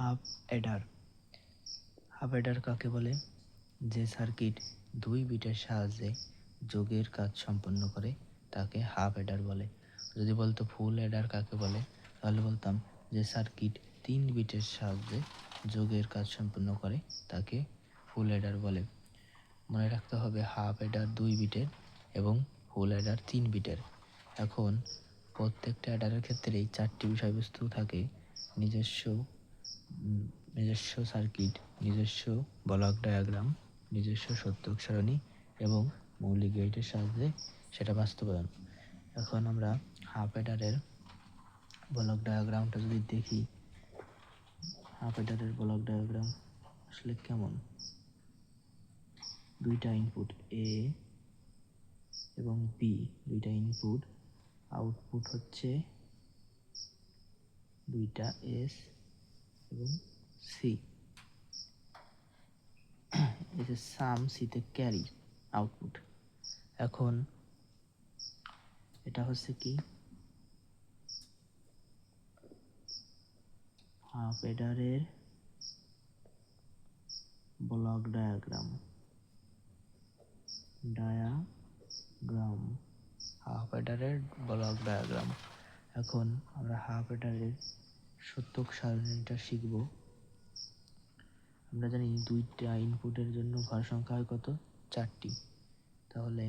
Half Eder. Half Eder কাকে বলে? যে সার্কিট 2 বিটের সাহায্যে যোগের কাজ সম্পন্ন করে তাকে হাফ অ্যাডার বলে। যদি বলতো ফুল অ্যাডার কাকে বলে, তাহলে বলতাম যে সার্কিট 3 বিটের সাহায্যে যোগের কাজ সম্পন্ন করে তাকে ফুল অ্যাডার বলে। মনে রাখতে হবে হাফ অ্যাডার 2 বিটের এবং ফুল অ্যাডার 3 বিটের। এখন প্রত্যেকটা অ্যাডারের ক্ষেত্রেই 4টি বিষয়বস্তু থাকে: নিজস্ব সার্কিট, নিজস্ব ব্লক ডায়াগ্রাম, নিজস্ব সত্যক সারণী এবং মৌলিক গেটের সাহায্যে সেটা বাস্তবায়ন। এখন আমরা হাফ অ্যাডারের ব্লক ডায়াগ্রামটা যদি দেখি, হাফ অ্যাডারের ব্লক ডায়াগ্রাম আসলে কেমন। 2টা ইনপুট এ এবং বি, 2টা ইনপুট, আউটপুট হচ্ছে 2টা এস এবং সি। এই যে সাম, সিতে ক্যারি আউটপুট। এখন এটা হচ্ছে কি হাফ অ্যাডারের ব্লক ডায়াগ্রাম। হাফ অ্যাডারের ব্লক ডায়াগ্রাম। এখন আমরা হাফ অ্যাডারের সত্যক সারণীটা শিখব। আমরা জানি 2টা ইনপুটের জন্য ঘর সংখ্যা হয় কত? 4টি। তাহলে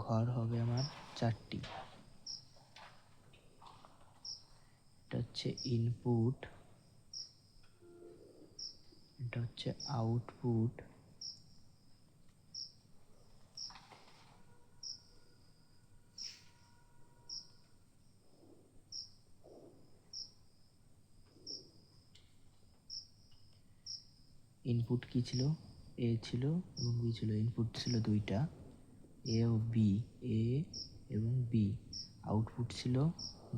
ঘর হবে আমার 4টি। এটা হচ্ছে ইনপুট, এটা হচ্ছে আউটপুট, ইনপুট কি ছিল? এ ছিল এবং বি ছিল। ইনপুট ছিল 2টা, এ ও বি, এ এবং বি। আউটপুট ছিল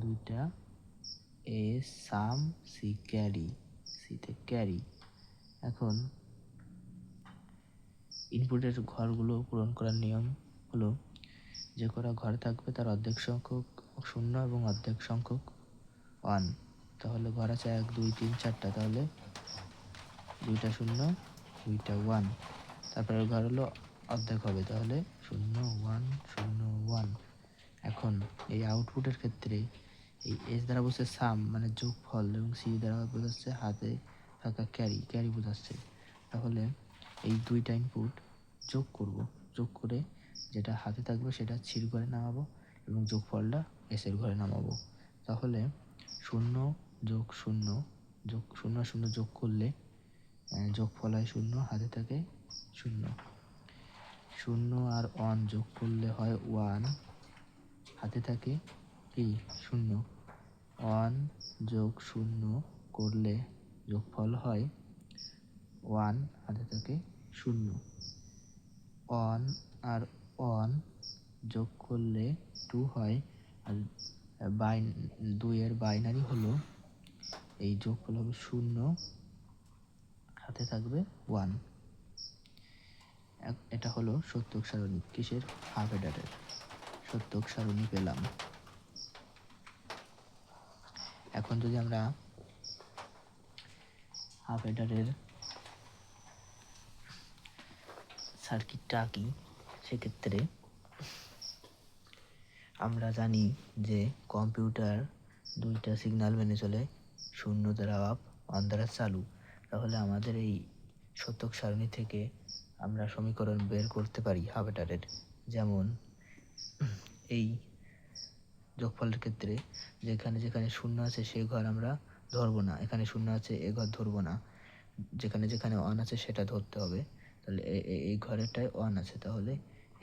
2টা, এ সাম, সি ক্যারি, সিতে ক্যারি। এখন ইনপুটের ঘরগুলো পূরণ করার নিয়ম হলো, যে কটা ঘর থাকবে তার অর্ধেক সংখ্যক 0 এবং অর্ধেক সংখ্যক 1। তাহলে ঘর আছে 1 2 3 4টা, তাহলে 2টা 0 2টা 1। তারপরে ঘর হলো অর্ধেক হবে, তাহলে 0 1 0 1। এখন এই আউটপুটের ক্ষেত্রে এই এস দ্বারা বোঝাচ্ছে সাম মানে যোগফল এবং সি দ্বারা বোঝাচ্ছে হাতে থাকা ক্যারি বোঝাচ্ছে। তাহলে এই 2টা ইনপুট যোগ করব, যোগ করে যেটা হাতে থাকবে সেটা সির ঘরে নামাবো এবং যোগফলটা এসের ঘরে নামাবো। তাহলে 0 যোগ 0 যোগ 0 0 যোগ করলে যোগফল হয় 0, হাতে থাকে 0। 0 আর 1 যোগ করলে হয় 1, হাতে থাকে কি 0। 1 যোগ 0 করলে যোগফল হয় 1, হাতে থাকে 0। 1 আর 1 যোগ করলে 2 হয়, আর 2 এর বাইনারি হলো এই যোগফল হবে 0, হাতে থাকবে 1। এটা হলো সত্যক সারণী। কিসের? হাফ অ্যাডারের সত্যক সারণী পেলাম। এখন যদি আমরা হাফ অ্যাডারের সার্কিটটা আঁকি, সেক্ষেত্রে আমরা জানি যে কম্পিউটার 2টা সিগন্যাল মেনে চলে, 0 দ্বারা অফ, 1 দ্বারা চালু। তাহলে আমাদের এই সত্যক সারণী থেকে আমরা সমীকরণ বের করতে পারি হাফ অ্যাডারের। যেমন এই যোগফলের ক্ষেত্রে যেখানে যেখানে 0 আছে সেই ঘর আমরা ধরবো না, এখানে 0 আছে এ ঘর ধরবো না, যেখানে যেখানে 1 আছে সেটা ধরতে হবে। তাহলে এই ঘরেরটায় 1 আছে, তাহলে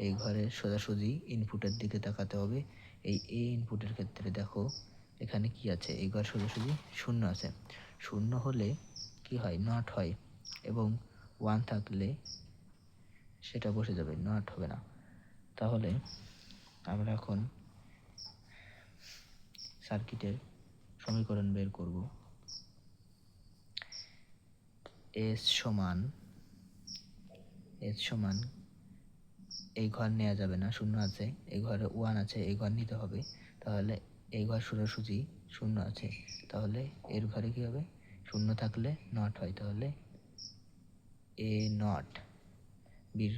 এই ঘরের সোজাসুজি ইনপুটের দিকে তাকাতে হবে। এই ইনপুটের ক্ষেত্রে দেখো এখানে কি আছে, এই ঘর সোজাসুজি 0 আছে। 0 হলে কি হয়? নট হয়, এবং 1 থাকলে সেটা বসে যাবে, নট হবে না। তাহলে আমরা এখন সার্কিটের সমীকরণ বের করব। এস সমান এই ঘর নেওয়া যাবে না, 0 আছে, এই ঘরে 1 আছে, এই ঘর নিতে হবে। তাহলে এই ঘর সোজাসুজি 0 আছে, তাহলে এর ঘরে কি হবে? শূন্য থাকলে নট হয়, তাহলে এ নট, বির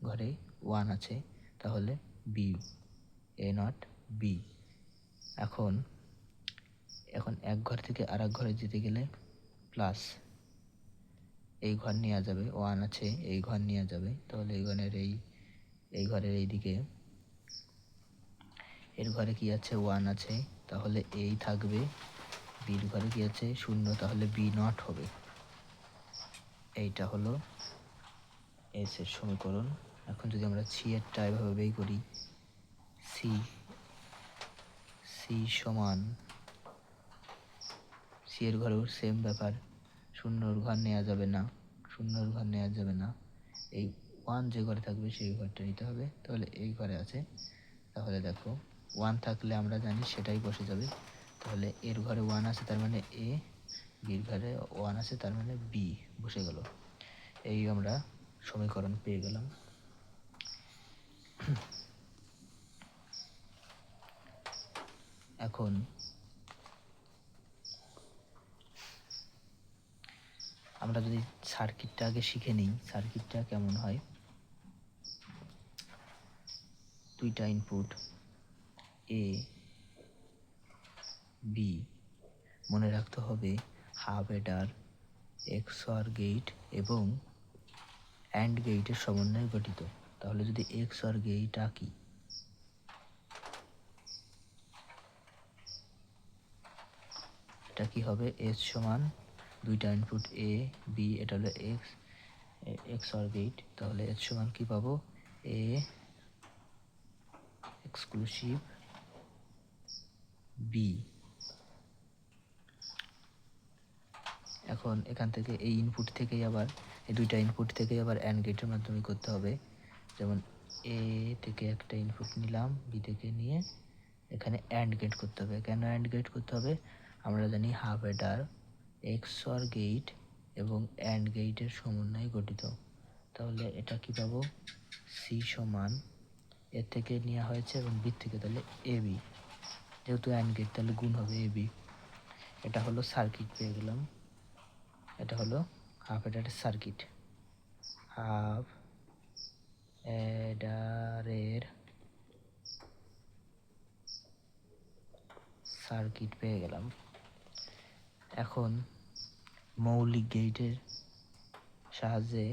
ঘরে 1 আছে, তাহলে বি, এ নট বি। এখন এক ঘর থেকে আর এক ঘরে যেতে গেলে প্লাস, এই ঘর নেওয়া যাবে, 1 আছে, এই ঘর নেওয়া যাবে, তাহলে এই ঘরের এই দিকে এর ঘরে কি আছে, 1 আছে, তাহলে এই থাকবে, বির ঘরে কি আছে, 0, তাহলে বি নট হবে। এইটা হলো এস এর সমীকরণ। এখন যদি আমরা সি এরটা এভাবে বের করি, সি সমান, সি এর ঘরেও সেম ব্যাপার, 0 ঘর নেওয়া যাবে না, 0 ঘর নেওয়া যাবে না, এই 1 যে ঘরে থাকবে সেই ঘরটা নিতে হবে, তাহলে এই ঘরে আছে, তাহলে দেখো 1 থাকলে আমরা জানি সেটাই বসে যাবে, তাহলে এর ঘরে 1 আছে তার মানে এ, বির ঘরে 1 আছে তার মানে বি বসে গেল। এই আমরা সমীকরণ পেয়ে গেলাম। এখন আমরা যদি সার্কিটটা আগে শিখে নিই, সার্কিটটা কেমন হয়। দুইটা ইনপুট এ বি, মনে রাখতে হবে হাফ অ্যাডার, XOR গেট এবং অ্যান্ড গেটের সমন্বয়ে গঠিত। তাহলে যদি XOR গেট আঁকি, এটা কি হবে, এস সমান দুইটা ইনপুট এ বি, এটা হলো XOR গেট, তাহলে এস সমান কি পাবো, এ এক্সক্লুসিভ বি। এখন এখান থেকে এই ইনপুট থেকেই আবার, এই দুইটা ইনপুট থেকেই আবার অ্যান্ড গেটের মাধ্যমে করতে হবে। যেমন এ থেকে একটা ইনপুট নিলাম, বি থেকে নিয়ে এখানে অ্যান্ড গেট করতে হবে। কেন অ্যান্ড গেট করতে হবে, আমরা জানি হাফ অ্যাডার XOR গেট এবং অ্যান্ড গেটের সমন্বয়ে গঠিত। তাহলে এটা কি পাবো, সি সমান, এর থেকে নেওয়া হয়েছে এবং বি থেকে, তাহলে এ বি, যেহেতু অ্যান্ড গেট তাহলে গুণ হবে এ বি। এটা হলো সার্কিট পেয়ে গেলাম, এটা হলো হাফ অ্যাডারের সার্কিট। হাফ অ্যাডারের সার্কিট পেয়ে গেলাম। এখন মৌলিক গেটের সাহায্যে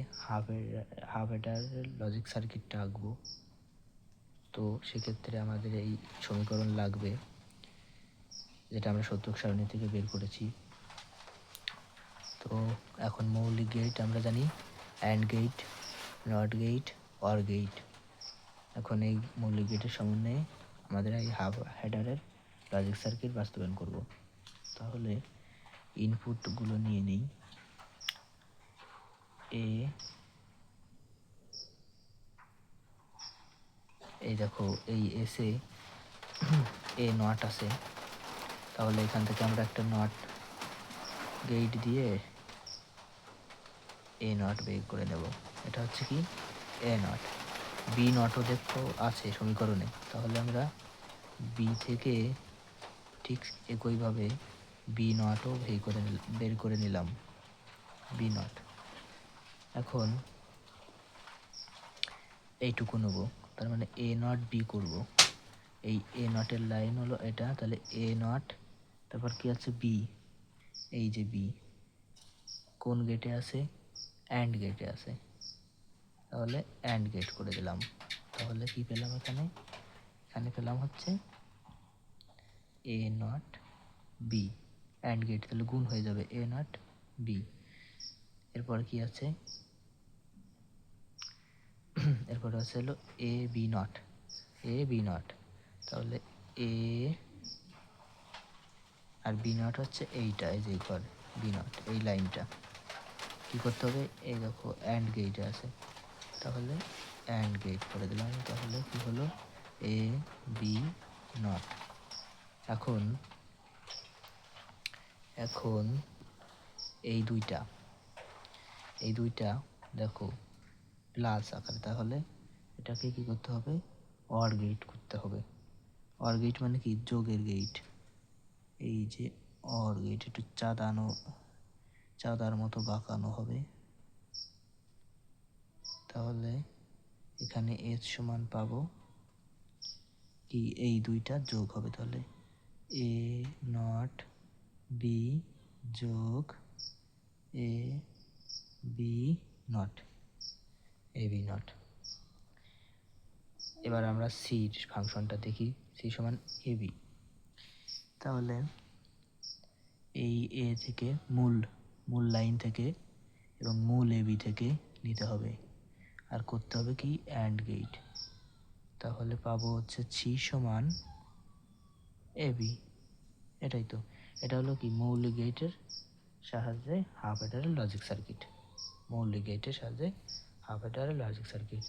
হাফ অ্যাডারের লজিক সার্কিটটা আঁকবো। তো সেক্ষেত্রে আমাদের এই সমীকরণ লাগবে, যেটা আমরা সত্যক সারণী থেকে বের করেছি। তো এখন মৌলিক গেট আমরা জানি and gate, not gate, or gate. এখন এই মৌলিক গেটের সমন্বয়ে আমাদের এই হাফ অ্যাডারের লজিক সার্কিট বাস্তবায়ন করব। তাহলে ইনপুটগুলো নিয়ে নিই, এই দেখো এই এসে এ নট আছে, তাহলে এখান থেকে আমরা একটা নট গেট দিয়ে এ নট বের করে নেব। এটা হচ্ছে কি এ নট। বি নটও দেখো আছে সমীকরণে, তাহলে আমরা বি থেকে ঠিক একইভাবে বি নটও বের করে নিলাম, বি নট। এখন এইটুকু নেব, তার মানে এ নট বি করব। এই এ নটের লাইন হলো এটা, তাহলে এ নট, তারপর কি আছে বি, এই যে বি কোন গেটে আছে, অ্যান্ড গেটে আছে, তাহলে অ্যান্ড গেট করে দিলাম। তাহলে কি পেলাম, এখানে পেলাম হচ্ছে এ নট বি, অ্যান্ড গেট, তাহলে গুণ হয়ে যাবে এ নট বি। এরপর কি আছে, এরপর আছে হলো A B not, A B not, তাহলে এ আর বি নট হচ্ছে এইটা, এই যে ঘর বি নট, এই লাইনটা কি করতে হবে, এই দেখো অ্যান্ড গেটে আছে, তাহলে অ্যান্ড গেট করে দিলাম। তাহলে কি হলো, এ বি নট। এখন এই দুইটা দেখো প্লাস আকারে, তাহলে এটাকে কি করতে হবে, অর গেট করতে হবে। অর গেট মানে কি, যোগের গেট, এই যে অর গেট, একটু চাঁদানো চাঁদার মতো বাঁকানো হবে। তাহলে এখানে এস সমান পাবো কি, এই দুইটা যোগ হবে, তাহলে এ নট বি যোগ A B not, A B not. এবার আমরা সির ফাংশনটা দেখি, সি সমান এ বি। তাহলে এই এ থেকে মূল লাইন থেকে এবং মূল এ বি থেকে নিতে হবে, আর করতে হবে কি অ্যান্ড গেট। তাহলে পাবো হচ্ছে সি সমান এ বি। এটাই তো, এটা হলো কি মৌলিক গেটের সাহায্যে হাফ অ্যাডারের লজিক সার্কিট, মৌলিক গেটের সাহায্যে হাফ অ্যাডারের লজিক সার্কিট।